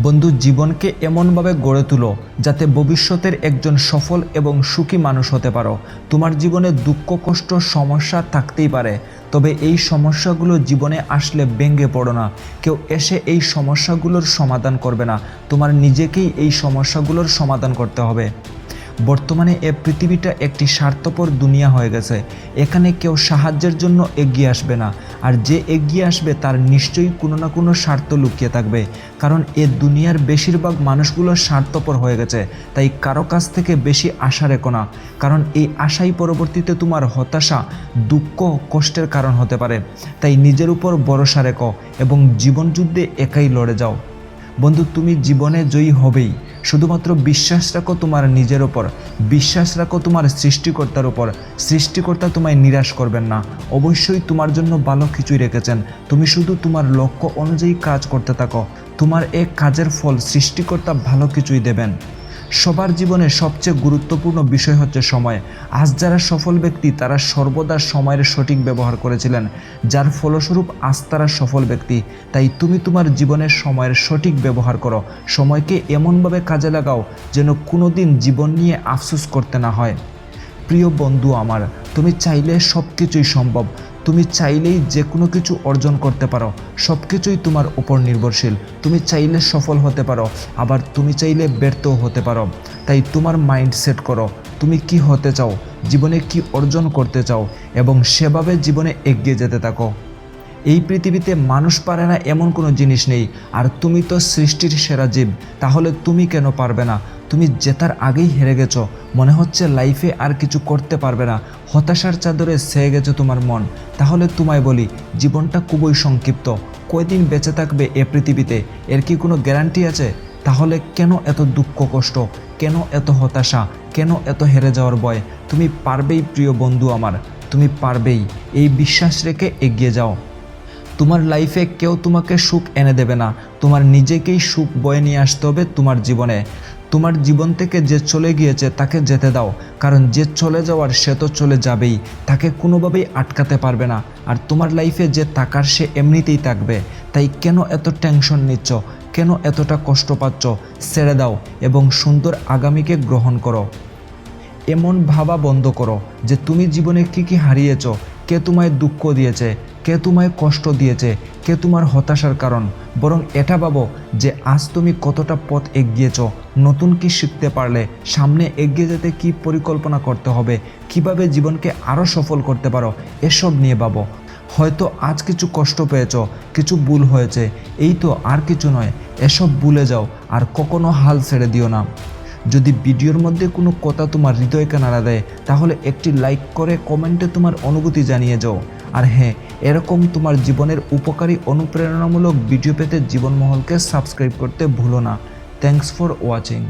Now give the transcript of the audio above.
বন্ধু, জীবনকে এমনভাবে গড়ে তুলো যাতে ভবিষ্যতের একজন সফল এবং সুখী মানুষ হতে পারো। তোমার জীবনে দুঃখ, কষ্ট, সমস্যা থাকতেই পারে, তবে এই সমস্যাগুলো জীবনে আসলে ভেঙে পড়ো না। কেউ এসে এই সমস্যাগুলোর সমাধান করবে না, তোমার নিজেকেই এই সমস্যাগুলোর সমাধান করতে হবে। বর্তমানে এ পৃথিবীটা একটি স্বার্থপর দুনিয়া হয়ে গেছে। এখানে কেউ সাহায্যের জন্য এগিয়ে আসবে না, আর যে এগিয়ে আসবে তার নিশ্চয়ই কোনো না কোনো স্বার্থ লুকিয়ে থাকবে। কারণ এ দুনিয়ার বেশিরভাগ মানুষগুলো স্বার্থপর হয়ে গেছে। তাই কারো কাছ থেকে বেশি আশা রেখো না, কারণ এই আশাই পরবর্তীতে তোমার হতাশা, দুঃখ, কষ্টের কারণ হতে পারে। তাই নিজের উপর ভরসা রেখো এবং জীবনযুদ্ধে একাই লড়ে যাও। বন্ধু, তুমি জীবনে জয়ী হবেই। শুধুমাত্র বিশ্বাস রাখো তোমার নিজের ওপর, বিশ্বাস রাখো তোমার সৃষ্টিকর্তার ওপর। সৃষ্টিকর্তা তোমায় নিরাশ করবেন না, অবশ্যই তোমার জন্য ভালো কিছুই রেখেছেন। তুমি শুধু তোমার লক্ষ্য অনুযায়ী কাজ করতে থাকো, তোমার এক কাজের ফল সৃষ্টিকর্তা ভালো কিছুই দেবেন। সবার জীবনে সবচেয়ে গুরুত্বপূর্ণ বিষয় হচ্ছে সময়। আজ যারা সফল ব্যক্তি তারা সর্বদা সময়ের সঠিক ব্যবহার করেছিলেন, যার ফলস্বরূপ আজ তারা সফল ব্যক্তি। তাই তুমি তোমার জীবনের সময়ের সঠিক ব্যবহার করো, সময়কে এমনভাবে কাজে লাগাও যেন কোনো দিন জীবন নিয়ে আফসোস করতে না হয়। প্রিয় বন্ধু আমার, তুমি চাইলে সব কিছুই সম্ভব। তুমি চাইলেই যে কোনো কিছু অর্জন করতে পারো। সব কিছুই তোমার উপর নির্ভরশীল। তুমি চাইলে সফল হতে পারো, আবার তুমি চাইলে ব্যর্থও হতে পারো। তাই তোমার মাইন্ড সেট করো, তুমি কি হতে চাও, জীবনে কি অর্জন করতে চাও, এবং সেভাবে জীবনে এগিয়ে যেতে থাকো। এই পৃথিবীতে মানুষ পারে না এমন কোনো জিনিস নেই, আর তুমি তো সৃষ্টির সেরা জীব, তাহলে তুমি কেন পারবে না? তুমি জেতার আগেই হেরে গেছো, মনে হচ্ছে লাইফে আর কিছু করতে পারবে না, হতাশার চাদরে ছেয়ে গেছে তোমার মন। তাহলে তোমায় বলি, জীবনটা খুবই সংক্ষিপ্ত। কয়দিন বেঁচে থাকবে এ পৃথিবীতে, এর কি কোনো গ্যারান্টি আছে? তাহলে কেন এত দুঃখ কষ্ট, কেন এত হতাশা, কেন এত হেরে যাওয়ার ভয়? তুমি পারবেই প্রিয় বন্ধু আমার, তুমি পারবেই। এই বিশ্বাস রেখে এগিয়ে যাও। তোমার লাইফে কেউ তোমাকে সুখ এনে দেবে না, তোমার নিজেকেই সুখ বয়ে নিয়ে আসতে হবে তোমার জীবনে। তোমার জীবন থেকে যে চলে গিয়েছে তাকে যেতে দাও, কারণ যে চলে যাওয়ার সে তো চলে যাবেই, তাকে কোনোভাবেই আটকাতে পারবে না। আর তোমার লাইফে যে থাকার সে এমনিতেই থাকবে। তাই কেন এত টেনশন নিচ্ছ, কেন এতটা কষ্ট পাচ্ছ? ছেড়ে দাও এবং সুন্দর আগামীকে গ্রহণ করো। এমন ভাবা বন্ধ করো যে তুমি জীবনে কি হারিয়েছ, কে তোমায় দুঃখ দিয়েছে, কে তোমায় কষ্ট দিয়েছে, কে তোমার হতাশার কারণ। বরং এটা ভাবো যে আজ তুমি কতটা পথ এগিয়েছ, নতুন কি শিখতে পারলে, সামনে এগিয়ে যেতে কি পরিকল্পনা করতে হবে, কিভাবে জীবনকে আরও সফল করতে পারো, এসব নিয়ে ভাবো। হয়তো আজ কিছু কষ্ট পেয়েছ, কিছু ভুল হয়েছে, এই তো, আর কিছু নয়। এসব ভুলে যাও আর কখনো হাল ছেড়ে দিও না। যদি ভিডিওর মধ্যে কোনো কথা তোমার হৃদয়কে নাড়া দেয়, তাহলে একটি লাইক করে কমেন্টে তোমার অনুভূতি জানিয়ে যাও। আর হ্যাঁ, এরকম তোমার জীবনের উপকারী অনুপ্রেরণামূলক ভিডিও পেতে জীবনমহলকে সাবস্ক্রাইব করতে ভুলো না। Thanks for watching.